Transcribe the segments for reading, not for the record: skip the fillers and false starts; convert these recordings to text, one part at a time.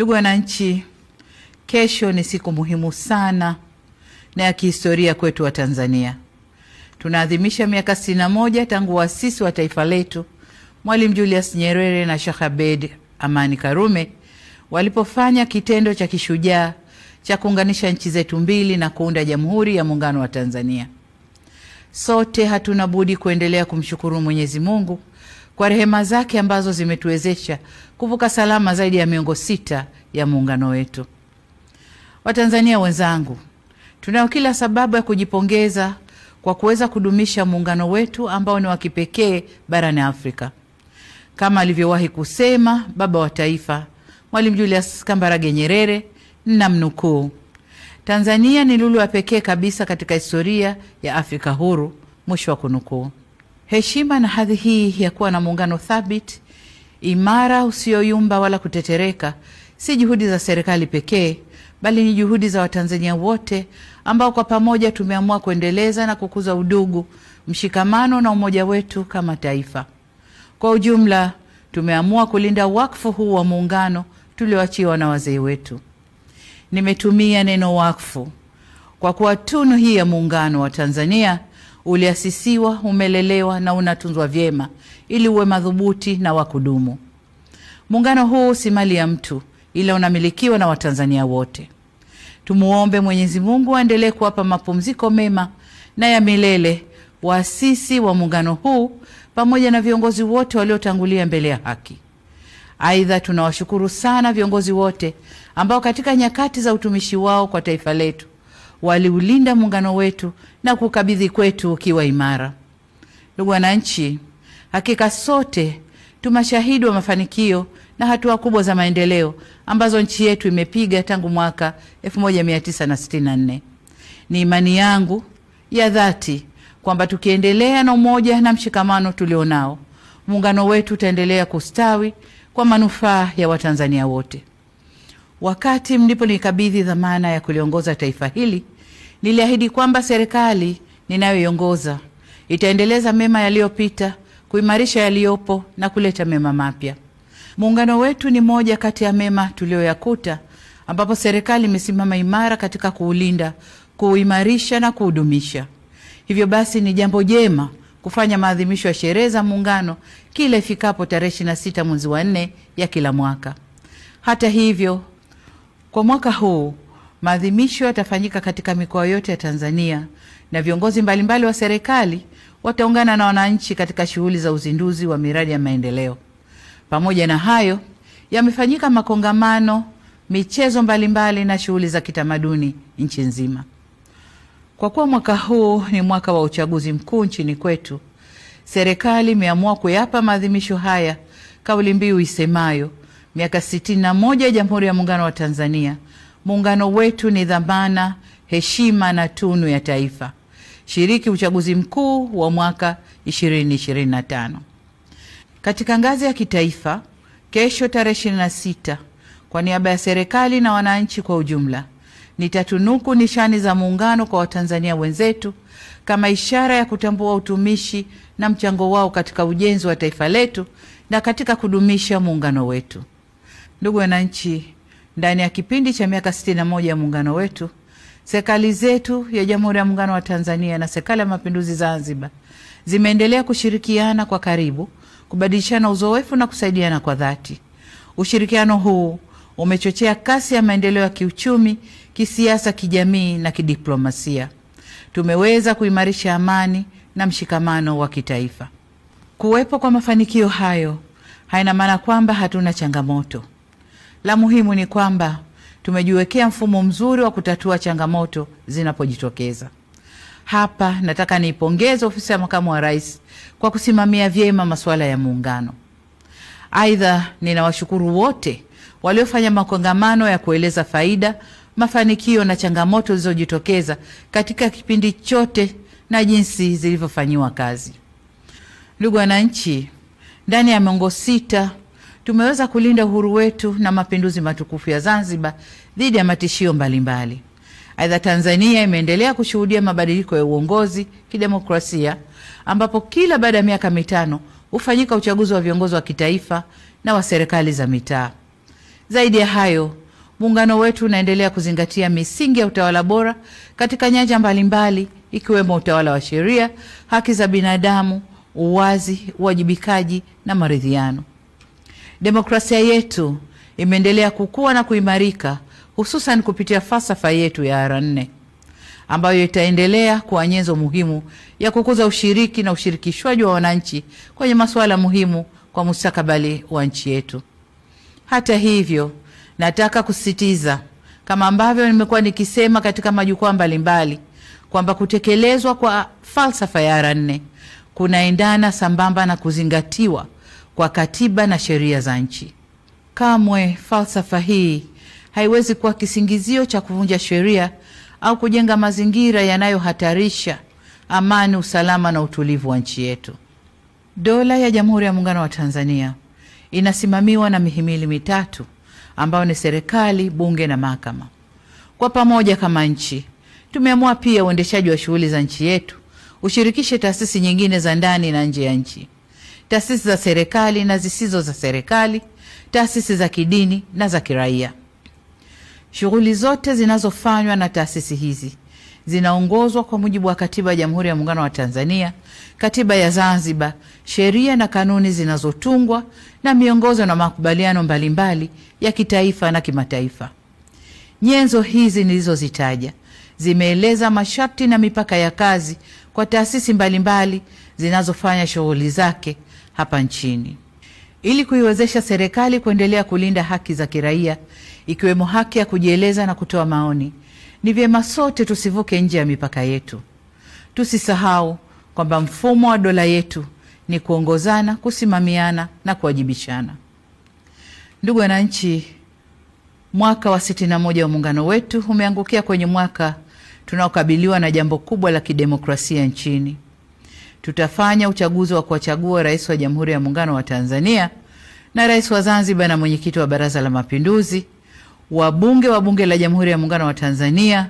Ndugu wananchi, kesho ni siku muhimu sana na ya kihistoria kwetu wa Tanzania. Tunaadhimisha miaka 61 tangu waasisi wa taifa letu Mwalimu Julius Nyerere na Sheikh Abeid Amani Karume walipofanya kitendo cha kishujaa cha kuunganisha nchi zetu mbili na kuunda Jamhuri ya Muungano wa Tanzania. Sote hatuna budi kuendelea kumshukuru Mwenyezi Mungu kwa rehema zake ambazo zimetuwezesha kuvuka salama zaidi ya miongo 6 ya muungano wetu. Watanzania wenzangu, tunao kila sababu ya kujipongeza kwa kuweza kudumisha muungano wetu ambao ni wa kipekee barani Afrika. Kama alivyowahi kusema baba wa taifa Mwalimu Julius Kambarage Nyerere, namnukuu, Tanzania ni lulu ya pekee kabisa katika historia ya Afrika huru, mwisho wa kunukuu. Heshima na hadhi hii ya kuwa na muungano thabiti, imara, usioyumba wala kutetereka, si juhudi za serikali pekee, bali ni juhudi za Watanzania wote ambao kwa pamoja tumeamua kuendeleza na kukuza udugu, mshikamano na umoja wetu kama taifa. Kwa ujumla, tumeamua kulinda wakfu huu wa muungano tulioachiwa na wazee wetu. Nimetumia neno wakfu kwa kuwa tunu hii ya muungano wa Tanzania uliasisiwa, umelelewa na unatunzwa vyema ili uwe madhubuti na wa kudumu. Muungano huu si mali ya mtu, ila unamilikiwa na Watanzania wote. Tumuombe Mwenyezi Mungu aendelee kuwapa mapumziko mema na ya milele waasisi wa muungano huu pamoja na viongozi wote waliotangulia mbele ya haki. Aidha, tunawashukuru sana viongozi wote ambao katika nyakati za utumishi wao kwa taifa letu waliulinda muungano wetu na kukabidhi kwetu ukiwa imara. Ndugu wananchi, hakika sote tumashahidi wa mafanikio na hatua kubwa za maendeleo ambazo nchi yetu imepiga tangu mwaka 1964. Ni imani yangu ya dhati kwamba tukiendelea na umoja na mshikamano tulionao, muungano wetu utaendelea kustawi kwa manufaa ya Watanzania wote. Wakati mliponikabidhi dhamana ya kuliongoza taifa hili, niliahidi kwamba serikali ninayoiongoza itaendeleza mema yaliyopita, kuimarisha yaliyopo na kuleta mema mapya. Muungano wetu ni moja kati ya mema tulioyakuta, ambapo serikali imesimama imara katika kuulinda, kuimarisha na kuudumisha. Hivyo basi ni jambo jema kufanya maadhimisho ya sherehe za muungano kila ifikapo tarehe 26 mwezi wa 4 ya kila mwaka. Hata hivyo, kwa mwaka huu maadhimisho yatafanyika katika mikoa yote ya Tanzania na viongozi mbalimbali wa serikali wataungana na wananchi katika shughuli za uzinduzi wa miradi ya maendeleo. Pamoja na hayo, yamefanyika makongamano, michezo mbalimbali na shughuli za kitamaduni nchi nzima. Kwa kuwa mwaka huu ni mwaka wa uchaguzi mkuu nchini kwetu, serikali imeamua kuyapa maadhimisho haya kauli mbiu isemayo miaka 61 ya Jamhuri ya Muungano wa Tanzania. Muungano wetu ni dhamana, heshima na tunu ya taifa. Shiriki uchaguzi mkuu wa mwaka 2025. Katika ngazi ya kitaifa, kesho tarehe 26, kwa niaba ya serikali na wananchi kwa ujumla, nitatunuku nishani za muungano kwa Watanzania wenzetu kama ishara ya kutambua utumishi na mchango wao katika ujenzi wa taifa letu na katika kudumisha muungano wetu. Ndugu wananchi, ndani ya kipindi cha miaka 61 ya muungano wetu, serikali zetu ya Jamhuri ya Muungano wa Tanzania na Serikali ya Mapinduzi Zanzibar zimeendelea kushirikiana kwa karibu, kubadilishana uzoefu na kusaidiana kwa dhati. Ushirikiano huu umechochea kasi ya maendeleo ya kiuchumi, kisiasa, kijamii na kidiplomasia. Tumeweza kuimarisha amani na mshikamano wa kitaifa. Kuwepo kwa mafanikio hayo haina maana kwamba hatuna changamoto. La muhimu ni kwamba tumejiwekea mfumo mzuri wa kutatua changamoto zinapojitokeza. Hapa nataka niipongeze ofisi ya Makamu wa Rais kwa kusimamia vyema masuala ya muungano. Aidha, ninawashukuru wote waliofanya makongamano ya kueleza faida, mafanikio na changamoto zilizojitokeza katika kipindi chote na jinsi zilivyofanyiwa kazi. Ndugu wananchi, ndani ya miongo 6 tumeweza kulinda uhuru wetu na mapinduzi matukufu ya Zanzibar dhidi ya matishio mbalimbali. Aidha, Tanzania imeendelea kushuhudia mabadiliko ya uongozi kidemokrasia, ambapo kila baada ya miaka 5 hufanyika uchaguzi wa viongozi wa kitaifa na wa serikali za mitaa. Zaidi ya hayo, muungano wetu unaendelea kuzingatia misingi ya utawala bora katika nyanja mbalimbali ikiwemo utawala wa sheria, haki za binadamu, uwazi, uwajibikaji na maridhiano. Demokrasia yetu imeendelea kukua na kuimarika, hususan kupitia falsafa yetu ya R4 ambayo itaendelea kuwa nyenzo muhimu ya kukuza ushiriki na ushirikishwaji wa wananchi kwenye masuala muhimu kwa mustakabali wa nchi yetu. Hata hivyo, nataka kusisitiza kama ambavyo nimekuwa nikisema katika majukwaa mbalimbali kwamba kutekelezwa kwa falsafa ya R4 kunaendana sambamba na kuzingatiwa kwa katiba na sheria za nchi. Kamwe falsafa hii haiwezi kuwa kisingizio cha kuvunja sheria au kujenga mazingira yanayohatarisha amani, usalama na utulivu wa nchi yetu. Dola ya Jamhuri ya Muungano wa Tanzania inasimamiwa na mihimili mitatu ambayo ni serikali, bunge na mahakama. Kwa pamoja kama nchi, tumeamua pia uendeshaji wa shughuli za nchi yetu ushirikishe taasisi nyingine za ndani na nje ya nchi, taasisi za serikali na zisizo za serikali, taasisi za kidini na za kiraia. Shughuli zote zinazofanywa na taasisi hizi zinaongozwa kwa mujibu wa Katiba ya Jamhuri ya Muungano wa Tanzania, Katiba ya Zanzibar, sheria na kanuni zinazotungwa na miongozo na makubaliano mbalimbali ya kitaifa na kimataifa. Nyenzo hizi nilizozitaja zimeeleza masharti na mipaka ya kazi kwa taasisi mbalimbali zinazofanya shughuli zake hapa nchini. Ili kuiwezesha serikali kuendelea kulinda haki za kiraia ikiwemo haki ya kujieleza na kutoa maoni, ni vyema sote tusivuke nje ya mipaka yetu. Tusisahau kwamba mfumo wa dola yetu ni kuongozana, kusimamiana na kuwajibishana. Ndugu wananchi, mwaka wa 61 wa muungano wetu umeangukia kwenye mwaka tunaokabiliwa na jambo kubwa la kidemokrasia nchini. Tutafanya uchaguzi wa kuwachagua rais wa Jamhuri ya Muungano wa Tanzania na rais wa Zanzibar na mwenyekiti wa Baraza la Mapinduzi, wabunge wa Bunge la Jamhuri ya Muungano wa Tanzania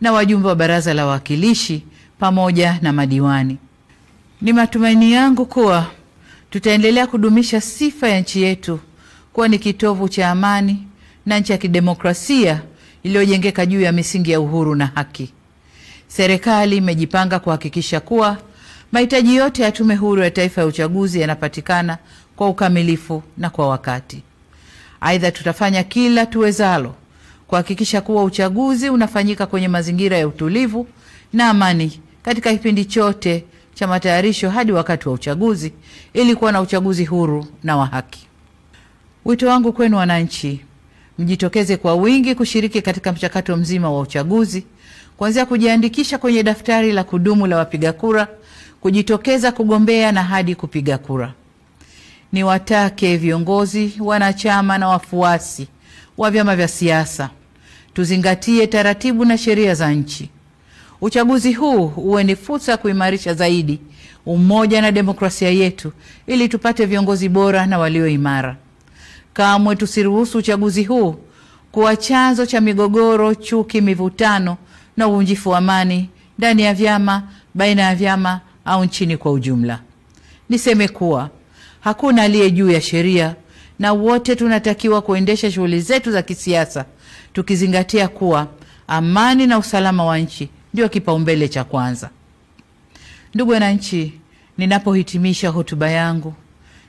na wajumbe wa Baraza la Wawakilishi pamoja na madiwani. Ni matumaini yangu kuwa tutaendelea kudumisha sifa ya nchi yetu kuwa ni kitovu cha amani na nchi ya kidemokrasia iliyojengeka juu ya misingi ya uhuru na haki. Serikali imejipanga kuhakikisha kuwa mahitaji yote ya Tume Huru ya Taifa ya Uchaguzi yanapatikana kwa ukamilifu na kwa wakati. Aidha, tutafanya kila tuwezalo kuhakikisha kuwa uchaguzi unafanyika kwenye mazingira ya utulivu na amani katika kipindi chote cha matayarisho hadi wakati wa uchaguzi ili kuwa na uchaguzi huru na wa haki. Wito wangu kwenu wananchi, mjitokeze kwa wingi kushiriki katika mchakato mzima wa uchaguzi, kuanzia kujiandikisha kwenye daftari la kudumu la wapiga kura, kujitokeza kugombea na hadi kupiga kura. Niwatake viongozi, wanachama na wafuasi wa vyama vya siasa tuzingatie taratibu na sheria za nchi. Uchaguzi huu uwe ni fursa ya kuimarisha zaidi umoja na demokrasia yetu ili tupate viongozi bora na walio imara. Kamwe tusiruhusu uchaguzi huu kuwa chanzo cha migogoro, chuki, mivutano na uvunjifu wa amani ndani ya vyama, baina ya vyama au nchini kwa ujumla. Niseme kuwa hakuna aliye juu ya sheria na wote tunatakiwa kuendesha shughuli zetu za kisiasa tukizingatia kuwa amani na usalama wa nchi ndio kipaumbele cha kwanza. Ndugu wananchi, ninapohitimisha hotuba yangu,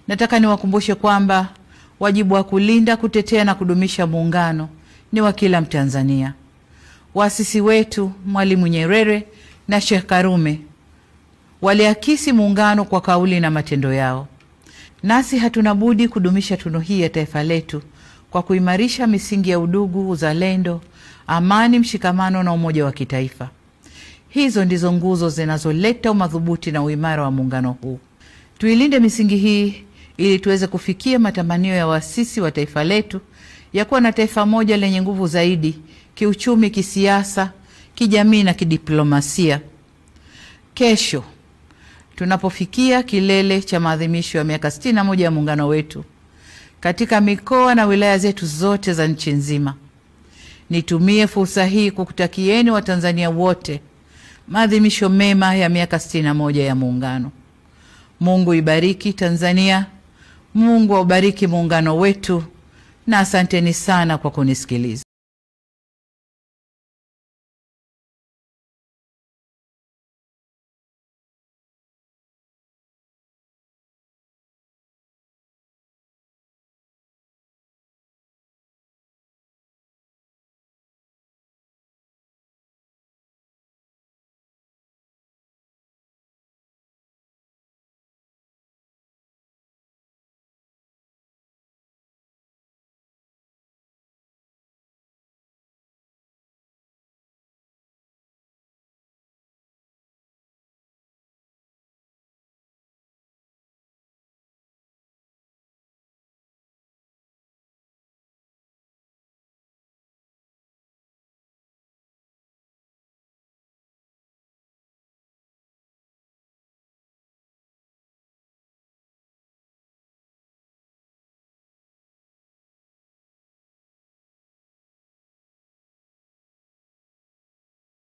nataka niwakumbushe kwamba wajibu wa kulinda, kutetea na kudumisha muungano ni wa kila Mtanzania. Waasisi wetu Mwalimu Nyerere na Sheikh Karume waliakisi muungano kwa kauli na matendo yao. Nasi hatuna budi kudumisha tunu hii ya taifa letu kwa kuimarisha misingi ya udugu, uzalendo, amani, mshikamano na umoja wa kitaifa. Hizo ndizo nguzo zinazoleta umadhubuti na uimara wa muungano huu. Tuilinde misingi hii ili tuweze kufikia matamanio ya waasisi wa taifa letu ya kuwa na taifa moja lenye nguvu zaidi kiuchumi, kisiasa, kijamii na kidiplomasia. Kesho tunapofikia kilele cha maadhimisho ya miaka 61 ya muungano wetu katika mikoa na wilaya zetu zote za nchi nzima, nitumie fursa hii kukutakieni Watanzania wote maadhimisho mema ya miaka 61 ya muungano. Mungu ibariki Tanzania, Mungu aubariki muungano wetu. na asanteni sana kwa kunisikiliza.